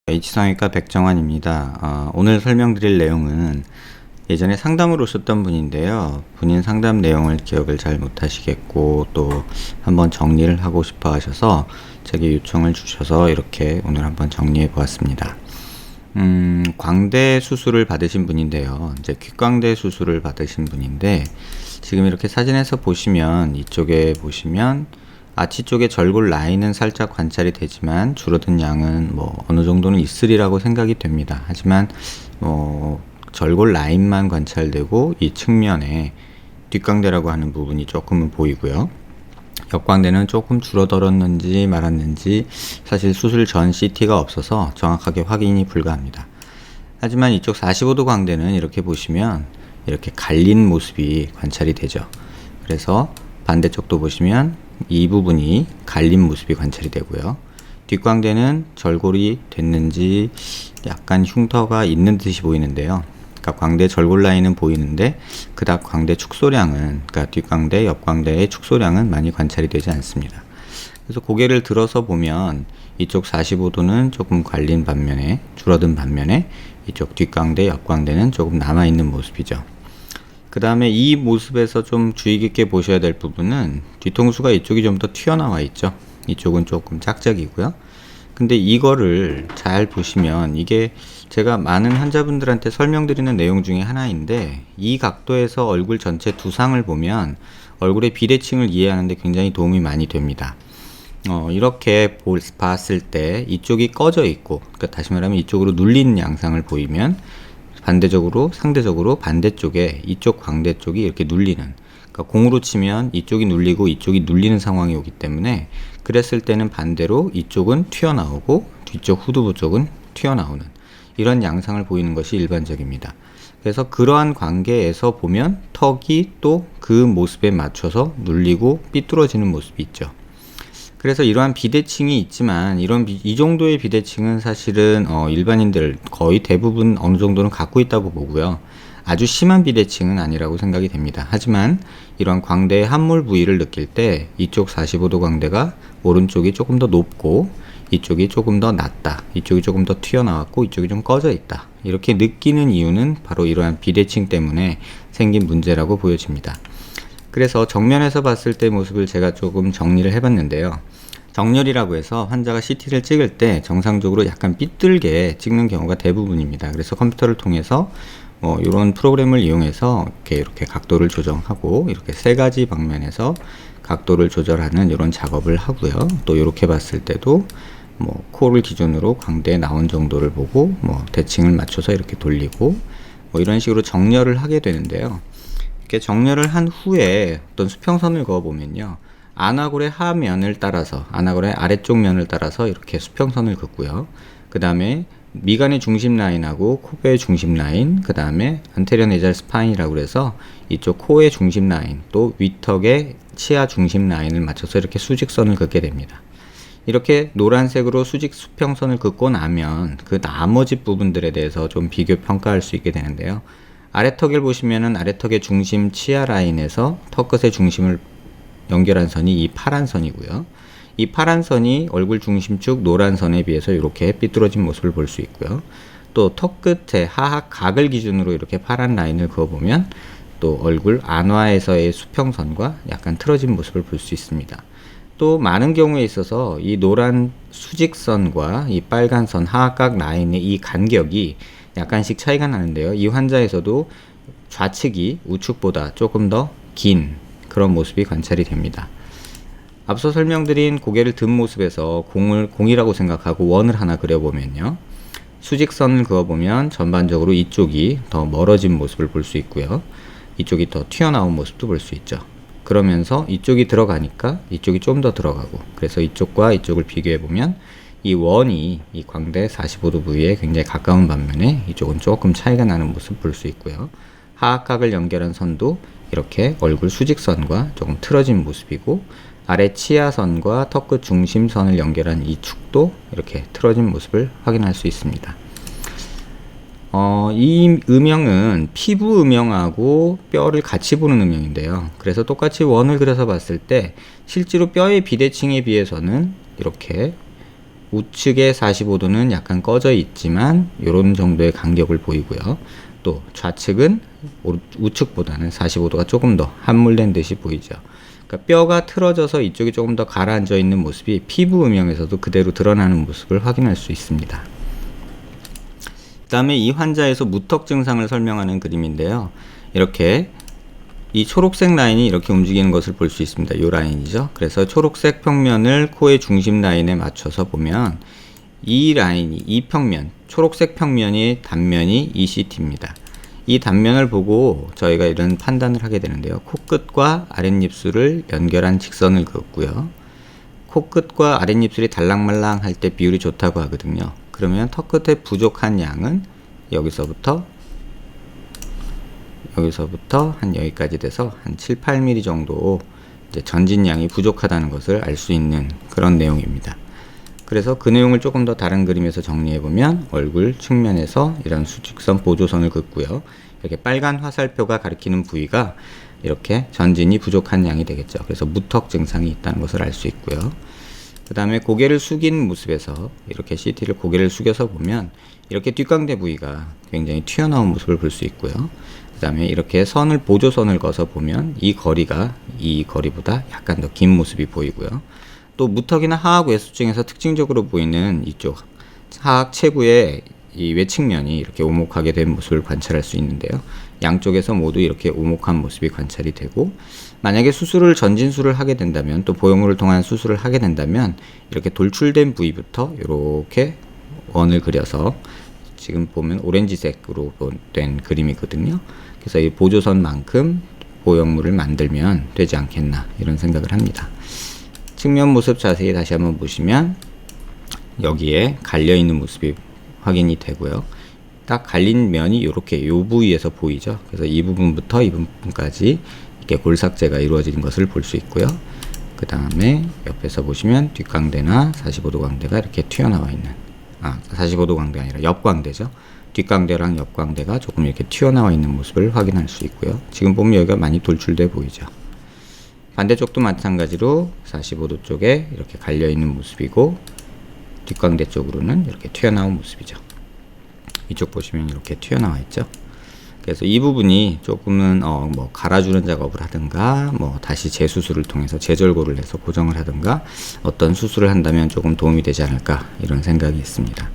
H성형외과 백정환입니다. 오늘 설명드릴 내용은 예전에 상담을 오셨던 분인데요. 본인 상담 내용을 기억을 잘 못하시겠고 또 한번 정리를 하고 싶어 하셔서 제게 요청을 주셔서 이렇게 오늘 한번 정리해 보았습니다. 광대 수술을 받으신 분인데요. 이제 귓광대 수술을 받으신 분인데 지금 이렇게 사진에서 보시면 이쪽에 보시면 아치 쪽에 절골 라인은 살짝 관찰이 되지만 줄어든 양은 어느 정도는 있으리라고 생각이 됩니다. 하지만 절골 라인만 관찰되고 이 측면에 뒷광대라고 하는 부분이 조금은 보이고요. 옆광대는 조금 줄어들었는지 말았는지 사실 수술 전 CT가 없어서 정확하게 확인이 불가합니다. 하지만 이쪽 45도 광대는 이렇게 보시면 이렇게 갈린 모습이 관찰이 되죠. 그래서 반대쪽도 보시면 이 부분이 갈린 모습이 관찰이 되고요. 뒷광대는 절골이 됐는지 약간 흉터가 있는 듯이 보이는데요. 그러니까 광대 절골 라인은 보이는데 그닥 광대 축소량은, 그러니까 뒷광대, 옆광대의 축소량은 많이 관찰이 되지 않습니다. 그래서 고개를 들어서 보면 이쪽 45도는 조금 갈린 반면에, 줄어든 반면에 이쪽 뒷광대, 옆광대는 조금 남아있는 모습이죠. 그 다음에 이 모습에서 좀 주의 깊게 보셔야 될 부분은 뒤통수가 이쪽이 좀 더 튀어나와 있죠. 이쪽은 조금 짝짝이고요. 근데 이거를 잘 보시면 이게 제가 많은 환자분들한테 설명드리는 내용 중에 하나인데 이 각도에서 얼굴 전체 두상을 보면 얼굴의 비대칭을 이해하는데 굉장히 도움이 많이 됩니다. 이렇게 봤을 때 이쪽이 꺼져 있고, 그러니까 다시 말하면 이쪽으로 눌린 양상을 보이면 반대적으로, 상대적으로 반대쪽에 이쪽 광대 쪽이 이렇게 눌리는, 그러니까 공으로 치면 이쪽이 눌리고 이쪽이 눌리는 상황이 오기 때문에 그랬을 때는 반대로 이쪽은 튀어나오고 뒤쪽 후두부 쪽은 튀어나오는 이런 양상을 보이는 것이 일반적입니다. 그래서 그러한 관계에서 보면 턱이 또 그 모습에 맞춰서 눌리고 삐뚤어지는 모습이 있죠. 그래서 이러한 비대칭이 있지만 이 정도의 비대칭은 사실은 일반인들 거의 대부분 어느 정도는 갖고 있다고 보고요. 아주 심한 비대칭은 아니라고 생각이 됩니다. 하지만 이러한 광대의 함몰 부위를 느낄 때 이쪽 45도 광대가 오른쪽이 조금 더 높고 이쪽이 조금 더 낮다, 이쪽이 조금 더 튀어나왔고 이쪽이 좀 꺼져 있다, 이렇게 느끼는 이유는 바로 이러한 비대칭 때문에 생긴 문제라고 보여집니다. 그래서 정면에서 봤을 때 모습을 제가 조금 정리를 해봤는데요. 정렬이라고 해서 환자가 CT를 찍을 때 정상적으로 약간 삐뚤게 찍는 경우가 대부분입니다. 그래서 컴퓨터를 통해서 이런 프로그램을 이용해서 이렇게 각도를 조정하고 이렇게 세 가지 방면에서 각도를 조절하는 이런 작업을 하고요. 또 이렇게 봤을 때도 코를 기준으로 광대에 나온 정도를 보고 대칭을 맞춰서 이렇게 돌리고 이런 식으로 정렬을 하게 되는데요. 이렇게 정렬을 한 후에 어떤 수평선을 그어보면요. 안아골의 하면을 따라서, 안아골의 아래쪽 면을 따라서 이렇게 수평선을 긋고요. 그 다음에 미간의 중심 라인하고 코뼈의 중심 라인, 그 다음에 안테리어 네잘 스파인이라고 해서 이쪽 코의 중심 라인, 또 위턱의 치아 중심 라인을 맞춰서 이렇게 수직선을 긋게 됩니다. 이렇게 노란색으로 수평선을 긋고 나면 그 나머지 부분들에 대해서 좀 비교 평가할 수 있게 되는데요. 아래턱을 보시면은 아래턱의 중심 치아 라인에서 턱끝의 중심을 연결한 선이 이 파란 선이고요. 이 파란 선이 얼굴 중심축 노란 선에 비해서 이렇게 삐뚤어진 모습을 볼 수 있고요. 또 턱끝의 하악 각을 기준으로 이렇게 파란 라인을 그어보면 또 얼굴 안와에서의 수평선과 약간 틀어진 모습을 볼 수 있습니다. 또 많은 경우에 있어서 이 노란 수직선과 이 빨간 선 하악각 라인의 이 간격이 약간씩 차이가 나는데요. 이 환자에서도 좌측이 우측보다 조금 더 긴 그런 모습이 관찰이 됩니다. 앞서 설명드린 고개를 든 모습에서 공이라고 생각하고 원을 하나 그려보면요. 수직선을 그어보면 전반적으로 이쪽이 더 멀어진 모습을 볼 수 있고요. 이쪽이 더 튀어나온 모습도 볼 수 있죠. 그러면서 이쪽이 들어가니까 이쪽이 좀 더 들어가고, 그래서 이쪽과 이쪽을 비교해보면 이 원이 이 광대 45도 부위에 굉장히 가까운 반면에 이쪽은 조금 차이가 나는 모습을 볼 수 있고요. 하악각을 연결한 선도 이렇게 얼굴 수직선과 조금 틀어진 모습이고, 아래 치아선과 턱끝 중심선을 연결한 이 축도 이렇게 틀어진 모습을 확인할 수 있습니다. 이 음영은 피부 음영하고 뼈를 같이 보는 음영인데요. 그래서 똑같이 원을 그려서 봤을 때 실제로 뼈의 비대칭에 비해서는 이렇게 우측의 45도는 약간 꺼져 있지만 이런 정도의 간격을 보이고요. 또 좌측은 우측보다는 45도가 조금 더 함몰된 듯이 보이죠. 그러니까 뼈가 틀어져서 이쪽이 조금 더 가라앉아 있는 모습이 피부 음영에서도 그대로 드러나는 모습을 확인할 수 있습니다. 그 다음에 이 환자에서 무턱 증상을 설명하는 그림인데요. 이렇게 이 초록색 라인이 이렇게 움직이는 것을 볼 수 있습니다. 이 라인이죠. 그래서 초록색 평면을 코의 중심 라인에 맞춰서 보면 이 라인이, 이 평면, 초록색 평면이 단면이 ECT입니다. 이 단면을 보고 저희가 이런 판단을 하게 되는데요. 코끝과 아랫입술을 연결한 직선을 그었고요. 코끝과 아랫입술이 달랑말랑 할 때 비율이 좋다고 하거든요. 그러면 턱끝에 부족한 양은 여기서부터 한 여기까지 돼서 한 7, 8mm 정도 이제 전진량이 부족하다는 것을 알 수 있는 그런 내용입니다. 그래서 그 내용을 조금 더 다른 그림에서 정리해 보면 얼굴 측면에서 이런 수직선 보조선을 긋고요. 이렇게 빨간 화살표가 가리키는 부위가 이렇게 전진이 부족한 양이 되겠죠. 그래서 무턱 증상이 있다는 것을 알 수 있고요. 그 다음에 고개를 숙인 모습에서 이렇게 CT를 고개를 숙여서 보면 이렇게 뒷광대 부위가 굉장히 튀어나온 모습을 볼 수 있고요. 그 다음에 이렇게 선을 보조선을 그어서 보면 이 거리가 이 거리보다 약간 더 긴 모습이 보이고요. 또 무턱이나 하악 외수증에서 특징적으로 보이는 이쪽 하악 체구의 이 외측면이 이렇게 오목하게 된 모습을 관찰할 수 있는데요. 양쪽에서 모두 이렇게 오목한 모습이 관찰이 되고, 만약에 전진수를 하게 된다면, 또 보형물을 통한 수술을 하게 된다면 이렇게 돌출된 부위부터 이렇게 원을 그려서 지금 보면 오렌지색으로 된 그림이거든요. 그래서 이 보조선만큼 보형물을 만들면 되지 않겠나 이런 생각을 합니다. 측면 모습 자세히 다시 한번 보시면 여기에 갈려있는 모습이 확인이 되고요. 딱 갈린 면이 이렇게 이 부위에서 보이죠. 그래서 이 부분부터 이 부분까지 이렇게 골삭제가 이루어진 것을 볼 수 있고요. 그 다음에 옆에서 보시면 뒷광대나 45도 광대가 이렇게 튀어나와 있는, 45도 광대가 아니라 옆광대죠. 뒷광대랑 옆광대가 조금 이렇게 튀어나와 있는 모습을 확인할 수 있고요. 지금 보면 여기가 많이 돌출돼 보이죠. 반대쪽도 마찬가지로 45도 쪽에 이렇게 갈려 있는 모습이고, 뒷광대 쪽으로는 이렇게 튀어나온 모습이죠. 이쪽 보시면 이렇게 튀어나와 있죠. 그래서 이 부분이 조금은 뭐 갈아주는 작업을 하든가, 뭐 다시 재수술을 통해서 재절골을 해서 고정을 하든가, 어떤 수술을 한다면 조금 도움이 되지 않을까 이런 생각이 있습니다.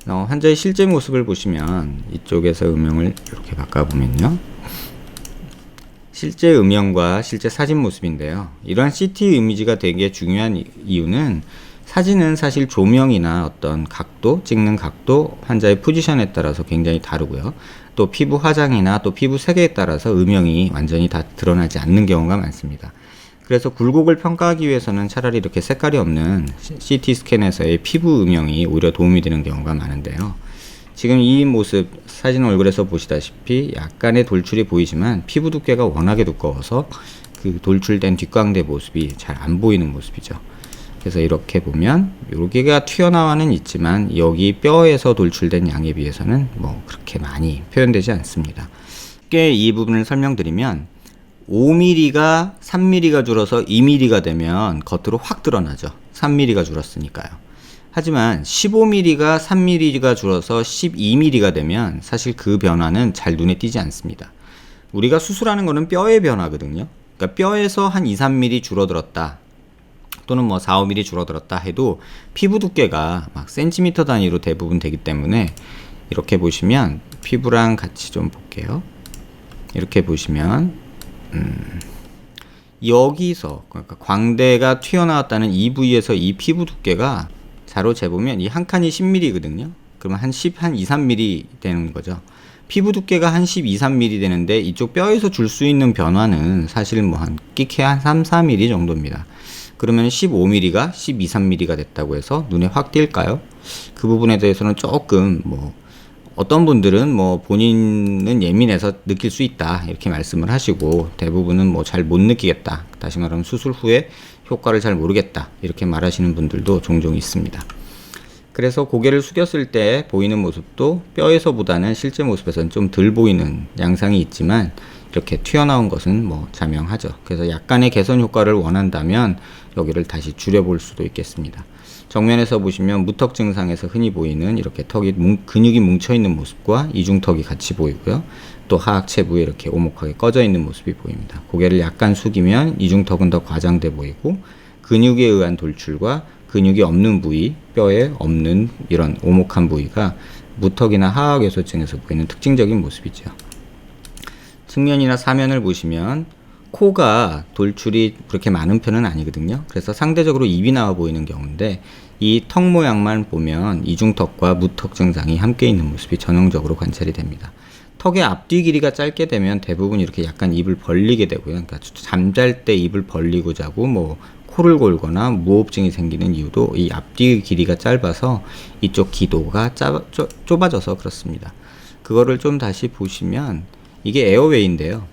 환자의 실제 모습을 보시면 이쪽에서 음영을 이렇게 바꿔보면요, 실제 음영과 실제 사진 모습인데요. 이러한 CT 이미지가 되게 중요한 이유는, 사진은 사실 조명이나 어떤 각도, 찍는 각도, 환자의 포지션에 따라서 굉장히 다르고요. 또 피부 화장이나 또 피부 색에 따라서 음영이 완전히 다 드러나지 않는 경우가 많습니다. 그래서 굴곡을 평가하기 위해서는 차라리 이렇게 색깔이 없는 CT 스캔에서의 피부 음영이 오히려 도움이 되는 경우가 많은데요. 지금 이 모습, 사진 얼굴에서 보시다시피 약간의 돌출이 보이지만 피부 두께가 워낙에 두꺼워서 그 돌출된 뒷광대 모습이 잘 안 보이는 모습이죠. 그래서 이렇게 보면 여기가 튀어나와는 있지만 여기 뼈에서 돌출된 양에 비해서는 뭐 그렇게 많이 표현되지 않습니다. 쉽게 이 부분을 설명드리면 5mm가 3mm가 줄어서 2mm가 되면 겉으로 확 드러나죠. 3mm가 줄었으니까요. 하지만 15mm가 3mm가 줄어서 12mm가 되면 사실 그 변화는 잘 눈에 띄지 않습니다. 우리가 수술하는 거는 뼈의 변화거든요. 그러니까 뼈에서 한 2, 3mm 줄어들었다, 또는 뭐 4, 5mm 줄어들었다 해도 피부 두께가 막 센티미터 단위로 대부분 되기 때문에, 이렇게 보시면 피부랑 같이 좀 볼게요. 이렇게 보시면 여기서, 그러니까 광대가 튀어나왔다는 이 부위에서 이 피부 두께가 자로 재보면 이 한 칸이 10mm거든요. 그러면 한 2, 3mm 되는 거죠. 피부 두께가 한 12, 3mm 되는데 이쪽 뼈에서 줄 수 있는 변화는 사실 뭐 한 끼케 한 3, 4mm 정도입니다. 그러면 15mm가 12, 3mm가 됐다고 해서 눈에 확 띌까요? 그 부분에 대해서는 조금 뭐 어떤 분들은 뭐 본인은 예민해서 느낄 수 있다 이렇게 말씀을 하시고, 대부분은 뭐 잘 못 느끼겠다, 다시 말하면 수술 후에 효과를 잘 모르겠다 이렇게 말하시는 분들도 종종 있습니다. 그래서 고개를 숙였을 때 보이는 모습도 뼈에서보다는 실제 모습에서는 좀 덜 보이는 양상이 있지만, 이렇게 튀어나온 것은 뭐 자명하죠. 그래서 약간의 개선 효과를 원한다면 여기를 다시 줄여볼 수도 있겠습니다. 정면에서 보시면 무턱 증상에서 흔히 보이는 이렇게 근육이 뭉쳐있는 모습과 이중턱이 같이 보이고요. 또 하악체부에 이렇게 오목하게 꺼져 있는 모습이 보입니다. 고개를 약간 숙이면 이중턱은 더 과장돼 보이고, 근육에 의한 돌출과 근육이 없는 부위, 뼈에 없는 이런 오목한 부위가 무턱이나 하악요소층에서 보이는 특징적인 모습이죠. 측면이나 사면을 보시면 코가 돌출이 그렇게 많은 편은 아니거든요. 그래서 상대적으로 입이 나와 보이는 경우인데, 이 턱 모양만 보면 이중턱과 무턱 증상이 함께 있는 모습이 전형적으로 관찰이 됩니다. 턱의 앞뒤 길이가 짧게 되면 대부분 이렇게 약간 입을 벌리게 되고요. 그러니까 잠잘 때 입을 벌리고 자고 뭐 코를 골거나 무호흡증이 생기는 이유도 이 앞뒤 길이가 짧아서 이쪽 기도가 좁아져서 그렇습니다. 그거를 좀 다시 보시면 이게 에어웨이인데요.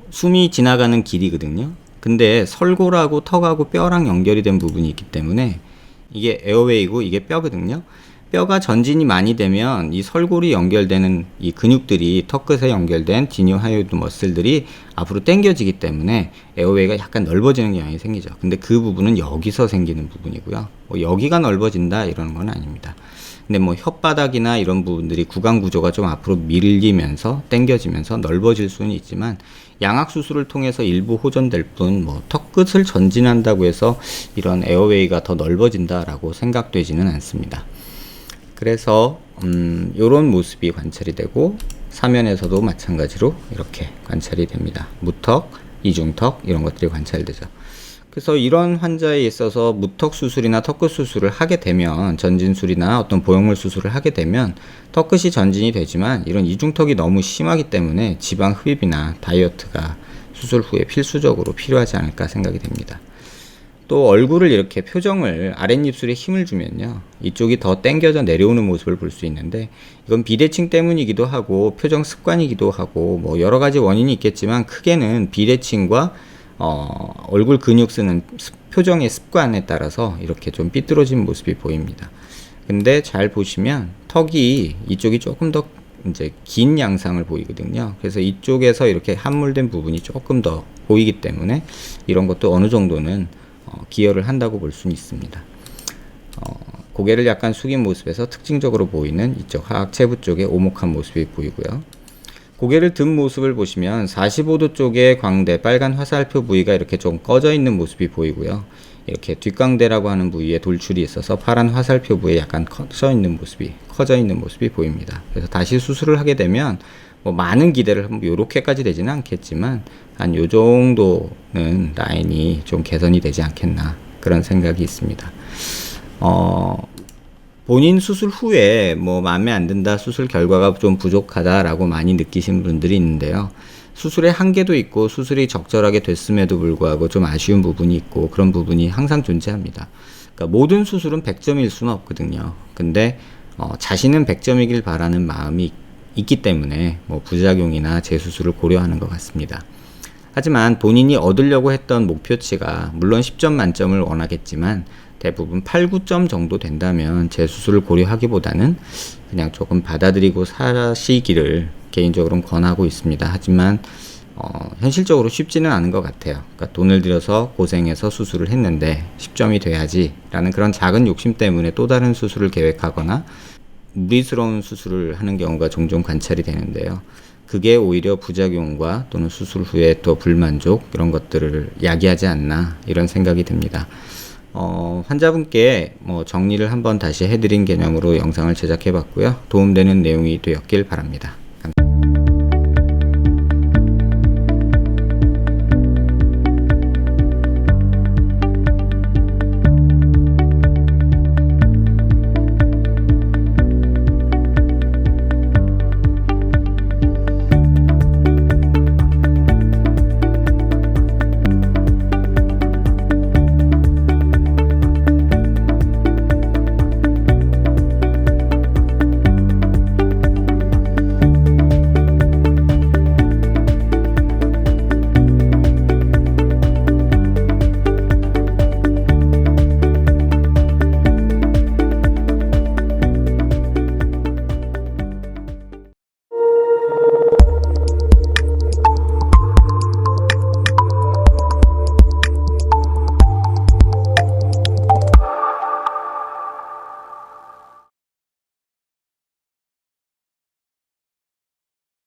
숨이 지나가는 길이거든요. 근데 설골하고 턱하고 뼈랑 연결이 된 부분이 있기 때문에 이게 에어웨이고 이게 뼈거든요. 뼈가 전진이 많이 되면 이 설골이 연결되는 이 근육들이 턱끝에 연결된 지니하이오드 머슬들이 앞으로 당겨지기 때문에 에어웨이가 약간 넓어지는 경향이 생기죠. 근데 그 부분은 여기서 생기는 부분이고요. 뭐 여기가 넓어진다 이러는 건 아닙니다. 근데 뭐 혓바닥이나 이런 부분들이 구강 구조가 좀 앞으로 밀리면서 당겨지면서 넓어질 수는 있지만, 양악 수술을 통해서 일부 호전될 뿐 뭐 턱끝을 전진한다고 해서 이런 에어웨이가 더 넓어진다라고 생각되지는 않습니다. 그래서 이런 모습이 관찰이 되고, 사면에서도 마찬가지로 이렇게 관찰이 됩니다. 무턱, 이중턱 이런 것들이 관찰되죠. 그래서 이런 환자에 있어서 무턱 수술이나 턱끝 수술을 하게 되면, 전진술이나 어떤 보형물 수술을 하게 되면 턱끝이 전진이 되지만 이런 이중턱이 너무 심하기 때문에 지방 흡입이나 다이어트가 수술 후에 필수적으로 필요하지 않을까 생각이 됩니다. 또 얼굴을 이렇게 표정을 아랫입술에 힘을 주면요, 이쪽이 더 당겨져 내려오는 모습을 볼 수 있는데, 이건 비대칭 때문이기도 하고 표정 습관이기도 하고 뭐 여러 가지 원인이 있겠지만, 크게는 비대칭과 얼굴 근육 쓰는 표정의 습관에 따라서 이렇게 좀 삐뚤어진 모습이 보입니다. 근데 잘 보시면 턱이 이쪽이 조금 더 이제 긴 양상을 보이거든요. 그래서 이쪽에서 이렇게 함몰된 부분이 조금 더 보이기 때문에 이런 것도 어느 정도는 기여를 한다고 볼 수는 있습니다. 고개를 약간 숙인 모습에서 특징적으로 보이는 이쪽 하악체부 쪽에 오목한 모습이 보이고요. 고개를 든 모습을 보시면 45도 쪽에 광대, 빨간 화살표 부위가 이렇게 좀 꺼져 있는 모습이 보이고요. 이렇게 뒷광대라고 하는 부위에 돌출이 있어서 파란 화살표 부위에 약간 커져 있는 모습이 보입니다. 그래서 다시 수술을 하게 되면 뭐 많은 기대를 이렇게까지 되지는 않겠지만 한 요 정도는 라인이 좀 개선이 되지 않겠나, 그런 생각이 있습니다. 본인 수술 후에 뭐 마음에 안 든다, 수술 결과가 좀 부족하다라고 많이 느끼신 분들이 있는데요. 수술의 한계도 있고 수술이 적절하게 됐음에도 불구하고 좀 아쉬운 부분이 있고, 그런 부분이 항상 존재합니다. 그러니까 모든 수술은 100점일 수는 없거든요. 근데 자신은 100점이길 바라는 마음이 있기 때문에 뭐 부작용이나 재수술을 고려하는 것 같습니다. 하지만 본인이 얻으려고 했던 목표치가 물론 10점 만점을 원하겠지만 대부분 8, 9점 정도 된다면 재수술을 고려하기보다는 그냥 조금 받아들이고 사시기를 개인적으로는 권하고 있습니다. 하지만 현실적으로 쉽지는 않은 것 같아요. 그러니까 돈을 들여서 고생해서 수술을 했는데 10점이 돼야지 라는 그런 작은 욕심 때문에 또 다른 수술을 계획하거나 무리스러운 수술을 하는 경우가 종종 관찰이 되는데요. 그게 오히려 부작용과 또는 수술 후에 또 불만족, 이런 것들을 야기하지 않나, 이런 생각이 듭니다. 환자분께 뭐 정리를 한번 다시 해드린 개념으로 영상을 제작해 봤고요. 도움되는 내용이 되었길 바랍니다.